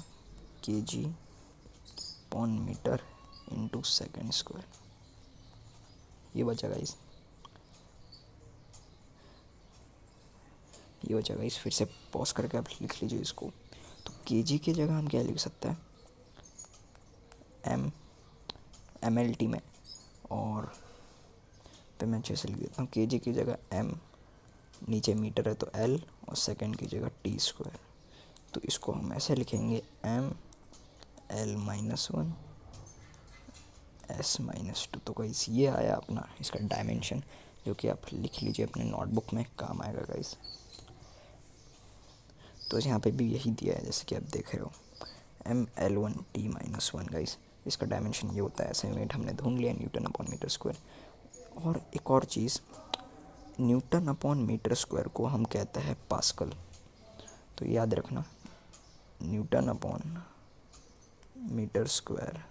K G upon metre into second square, ये बचा गाइस, ये बचा गाइस। फिर से पॉज करके आप लिख लीजिए इसको। तो के जी की जगह हम क्या लिख सकते हैं, एम एल टी में, और पे मैं अच्छे से लिख देता हूँ, के जी की जगह एम, नीचे मीटर है तो एल, और सेकेंड की जगह टी स्क्वायर। तो इसको हम ऐसे लिखेंगे एम एल -1 S-2। तो गाइस ये आया अपना इसका डायमेंशन, जो कि आप लिख लीजिए अपने नोटबुक में, काम आएगा गाइस। तो यहाँ पे भी यही दिया है जैसे कि आप देख रहे हो, ML1T-1 गाइस। इसका डायमेंशन ये होता है, ऐसा यूनिट हमने ढूंढ लिया, न्यूटन अपॉन मीटर स्क्वायर। और एक और चीज़, न्यूटन अपॉन मीटर स्क्वायर को हम कहते हैं पास्कल, तो याद रखना, Newton upon meter square,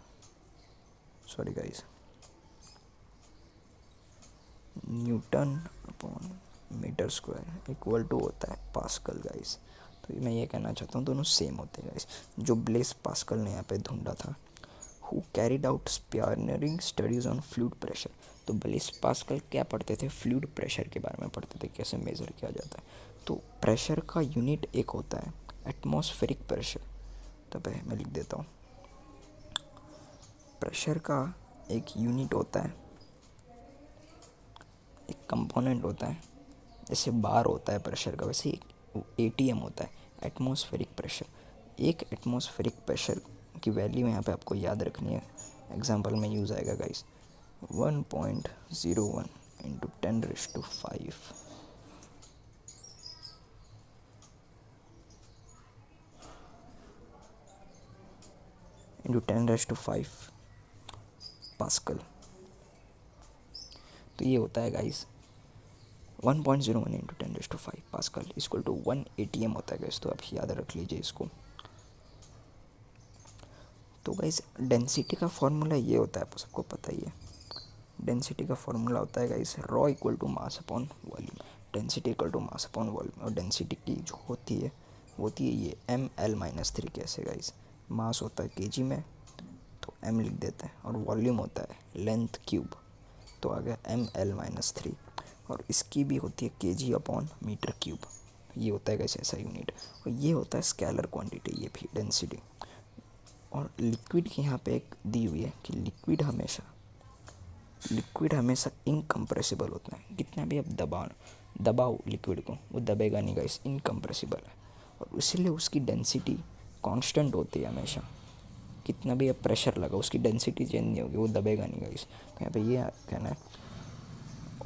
sorry guys, Newton upon meter square equal to होता है पास्कल गाइस। तो मैं ये कहना चाहता हूँ दोनों सेम होते हैं गाइस। जो ब्लेस पास्कल ने यहाँ पे ढूंढा था, who carried out inspiring studies on fluid pressure. तो ब्लेस पास्कल क्या पढ़ते थे? फ्लूइड प्रेशर के बारे में पढ़ते थे, कैसे मेज़र किया जाता है। तो प्रेशर का यूनिट एक होता है एटमॉस्फेरिक प्रेशर। तब मैं लिख देता हूँ, प्रेशर का एक यूनिट होता है, एक कंपोनेंट होता है, जैसे बार होता है प्रेशर का, वैसे एटीएम होता है एटमॉस्फेरिक प्रेशर। एक एटमॉस्फेरिक प्रेशर की वैल्यू यहाँ पे आपको याद रखनी है, एग्जांपल में यूज़ आएगा गाइस। 1.01 into 10⁵ into 10⁵ pascal. तो ये होता है guys 1.01 into 10⁵ pascal equal to 1 ATM होता है गाइस। तो आप याद रख लीजिए इसको। तो गाइस डेंसिटी का फॉर्मूला ये होता है, आपको सबको पता ही है। डेंसिटी का फॉर्मूला होता है guys rho equal to mass upon volume. Density equal to mass upon volume. और डेंसिटी की जो होती है वो होती है ये ml-3। कैसे गाइस? मास होता है केजी में, तो m लिख देते हैं, और वॉल्यूम होता है लेंथ क्यूब, तो आ गया ml-3। और इसकी भी होती है केजी अपॉन मीटर क्यूब। ये होता है गाइस ऐसा यूनिट। और ये होता है स्केलर क्वांटिटी, ये भी डेंसिटी। और लिक्विड की यहाँ पे एक दी हुई है कि लिक्विड हमेशा इनकम्प्रेसिबल होता है। कितना भी आप दबाओ लिक्विड को, वो दबेगा नहीं गाइस, इनकम्प्रेसिबल है। और इसीलिए उसकी डेंसिटी कांस्टेंट होती है हमेशा। कितना भी आप प्रेशर लगा, उसकी डेंसिटी चेंज नहीं होगी, वो दबेगा नहीं गाइस। तो यहाँ पे ये कहना है।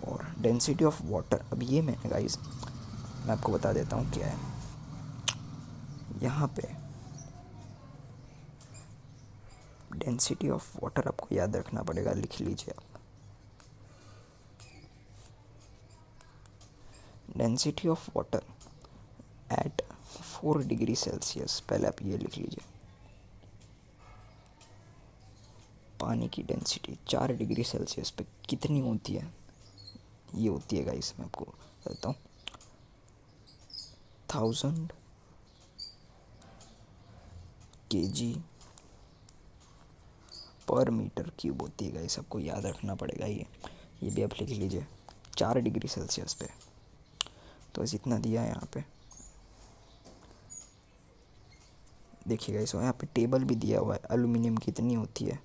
और डेंसिटी ऑफ वाटर, अब ये मैं गाइस मैं आपको बता देता हूँ क्या है। यहाँ पे डेंसिटी ऑफ वाटर आपको याद रखना पड़ेगा, लिख लीजिए आप। Density of water at 4 degree Celsius, पहले आप ये लिख लीजिए। पानी की डेंसिटी 4 डिग्री सेल्सियस पे कितनी होती है? ये होती है गाइस, मैं आपको बताता हूँ, 1000 kg पर मीटर क्यूब होती है गाइस। आपको याद रखना पड़ेगा ये भी आप लिख लीजिए 4 डिग्री सेल्सियस पे। तो बस इतना दिया है यहाँ पे, देखिए गाइस यहाँ पे टेबल भी दिया हुआ है। एल्यूमिनियम कितनी होती है,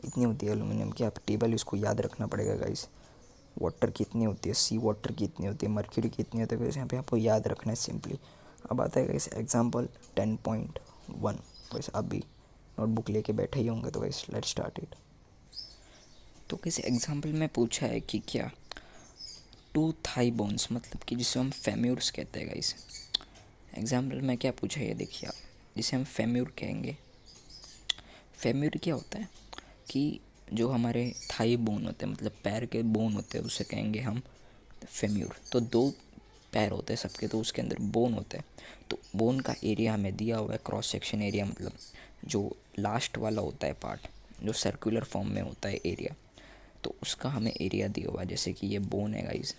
इतनी होती है एल्यूमिनियम की। आप टेबल इसको याद रखना पड़ेगा गाइस। वाटर कितनी होती है, सी वाटर कितनी होती है, मर्क्यूरी कितनी होती है, यहाँ पे आपको याद रखना है सिंपली। अब आता है गाइस एग्जांपल 10.1। वैसे आप भी नोटबुक लेके बैठे ही होंगे, तो गाइस लेट्स स्टार्ट इट। तो किसी एग्जांपल में पूछा है कि क्या 2 थाई बोन्स, मतलब कि जिसे हम फेम्यूर्स कहते हैं गाइस। एग्जाम्पल में क्या पूछा है ये देखिए आप, जिसे हम फेम्यूर कहेंगे। फेम्यूर क्या होता है कि जो हमारे थाई बोन होते हैं, मतलब पैर के बोन होते हैं, उसे कहेंगे हम फेम्यूर। तो 2 पैर होते हैं सबके, तो उसके अंदर बोन होते हैं। तो बोन का एरिया हमें दिया हुआ है, क्रॉस सेक्शन एरिया, मतलब जो लास्ट वाला होता है पार्ट, जो सर्कुलर फॉर्म में होता है एरिया, तो उसका हमें एरिया दिया हुआ है। जैसे कि ये बोन है गाइस,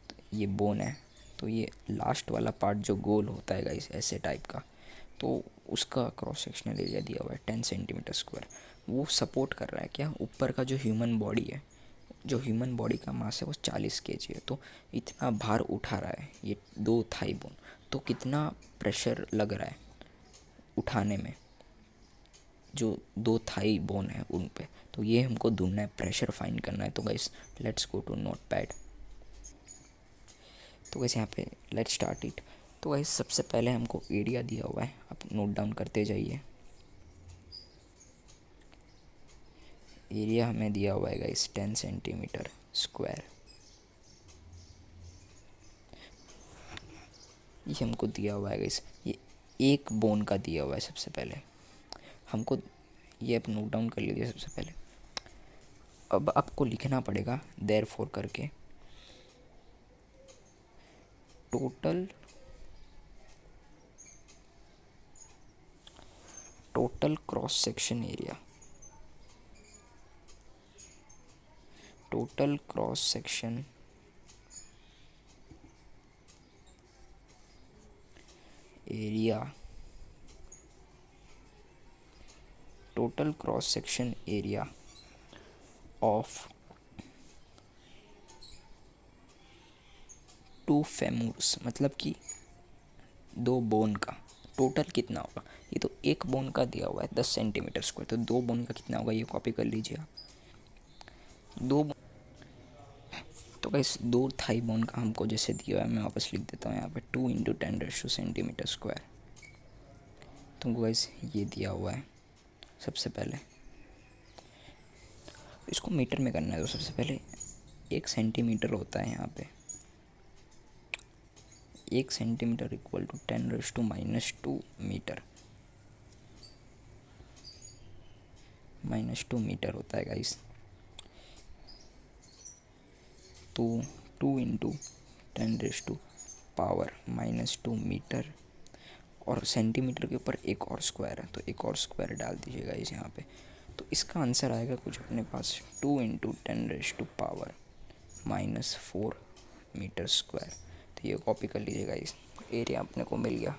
तो ये बोन है, तो ये लास्ट वाला पार्ट जो गोल होता है गाइस ऐसे टाइप का, तो उसका क्रॉस सेक्शनल एरिया दिया हुआ है 10 सेंटीमीटर स्क्वायर। वो सपोर्ट कर रहा है क्या, ऊपर का जो ह्यूमन बॉडी है, जो ह्यूमन बॉडी का मास है वो 40 kg है। तो इतना भार उठा रहा है ये 2 थाई बोन। तो कितना प्रेशर लग रहा है उठाने में जो 2 थाई बोन है उन पे, तो ये हमको ढूंढना है, प्रेशर फाइंड करना है। तो guys let's go to notepad. तो गाइस यहाँ पे लेट्स स्टार्ट इट। तो गाइस सबसे पहले हमको एरिया दिया हुआ है, आप नोट डाउन करते जाइए। एरिया हमें दिया हुआ है गाइस 10 सेंटीमीटर स्क्वायर। ये हमको दिया हुआ है गाइस, ये एक बोन का दिया हुआ है। सबसे पहले हमको ये आप नोट डाउन कर लीजिए सबसे पहले। अब आपको लिखना पड़ेगा देयरफॉर करके total cross section area. Total cross section area, total cross section area of 2 फेमूर्स, मतलब कि 2 बोन का टोटल कितना होगा। ये तो एक बोन का दिया हुआ है 10 सेंटीमीटर स्क्वायर, तो 2 बोन का कितना होगा ये कॉपी कर लीजिए आप। तो गाइस 2 थाई बोन का हमको जैसे दिया हुआ है, मैं वापस लिख देता हूँ यहाँ पे 2 × 10⁻² सेंटीमीटर स्क्वायर। तुमको गाइस ये दिया हुआ है। सबसे पहले इसको मीटर में करना है, तो सबसे पहले 1 सेंटीमीटर होता है यहाँ पे, 1 centimeter equal to 10⁻² meter, -2 meter होता है गाइस। तो 2 × 10⁻² मीटर, और सेंटीमीटर के ऊपर एक और स्क्वायर है, तो एक और स्क्वायर डाल दीजिएगा इस यहाँ पे। तो इसका आंसर आएगा कुछ अपने पास 2 × 10⁻⁻4 मीटर स्क्वायर। तो ये कॉपी कर लीजिएगा। इस एरिया अपने को मिल गया।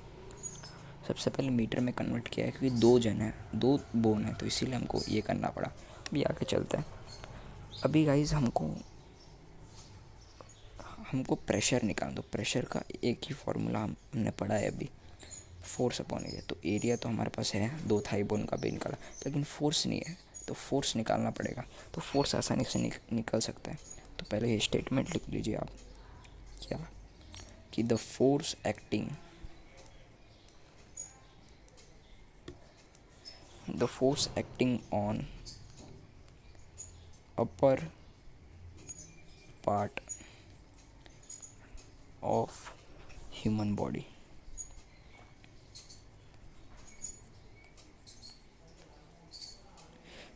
सबसे पहले मीटर में कन्वर्ट किया है क्योंकि 2 जन है, 2 बोन है, तो इसीलिए हमको ये करना पड़ा। अभी आगे चलते हैं। अभी गाइज हमको प्रेशर निकालना। तो प्रेशर का एक ही फॉर्मूला हमने पढ़ा है अभी, फोर्स अपॉन एरिया। तो एरिया तो हमारे पास है, 2 थाई बोन का भी निकाला, लेकिन फोर्स नहीं है, तो फोर्स निकालना पड़ेगा। तो फोर्स आसानी से निकल सकता है। तो पहले ये स्टेटमेंट लिख लीजिए आप, क्या कि the force acting on upper part of human body,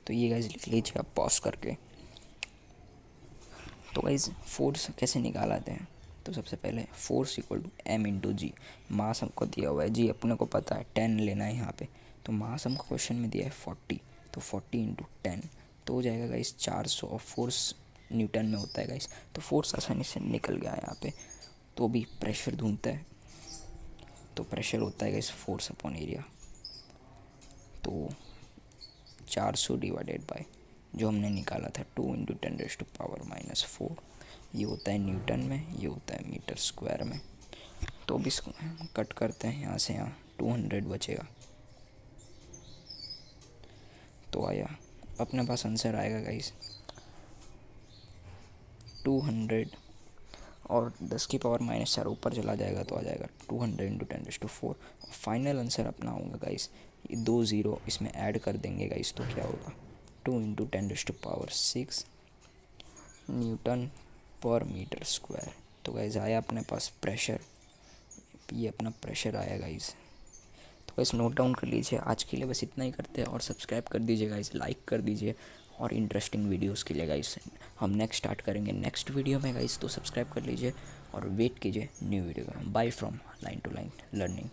तो ये गाइज लिख लीजिए आप पॉज करके। तो गाइज फोर्स कैसे निकालते हैं। तो सबसे पहले force equal to m × g। Mass हमको दिया हुआ है, g अपने को पता है 10 लेना है यहाँ पे। तो मास हमको क्वेश्चन में दिया है 40, तो 40 × 10 तो हो जाएगा गाइज 400। और फोर्स न्यूटन में होता है गाइज, तो फोर्स आसानी से निकल गया है यहाँ पे। तो भी प्रेशर ढूंढता है, तो प्रेशर होता है गाइज फोर्स अपॉन एरिया। तो 400 डिवाइडेड बाय जो हमने निकाला था 2 × 10⁻⁻4, ये होता है न्यूटन में, ये होता है मीटर स्क्वायर में। तो अब इसको कट करते हैं, यहाँ से यहाँ 200 बचेगा। तो आया अपने पास आंसर आएगा गाइस 200, और 10 की पावर -4 ऊपर चला जाएगा तो आ जाएगा 200 × 10⁻⁴। फाइनल आंसर अपना होगा गाइस, ये 2 0 इसमें ऐड कर देंगे गाइस, तो क्या होगा 2 × 10⁻⁶ न्यूटन पर मीटर स्क्वायर। तो गाइस आया अपने पास प्रेशर, ये अपना प्रेशर आया गाइस। तो गाइस नोट डाउन कर लीजिए। आज के लिए बस इतना ही करते हैं, और सब्सक्राइब कर दीजिए गाइस, लाइक कर दीजिए, और इंटरेस्टिंग वीडियोस के लिए गाइस हम नेक्स्ट स्टार्ट करेंगे नेक्स्ट वीडियो में गाइस। तो सब्सक्राइब कर लीजिए और वेट कीजिए न्यू वीडियो का। Bye from line to line learning.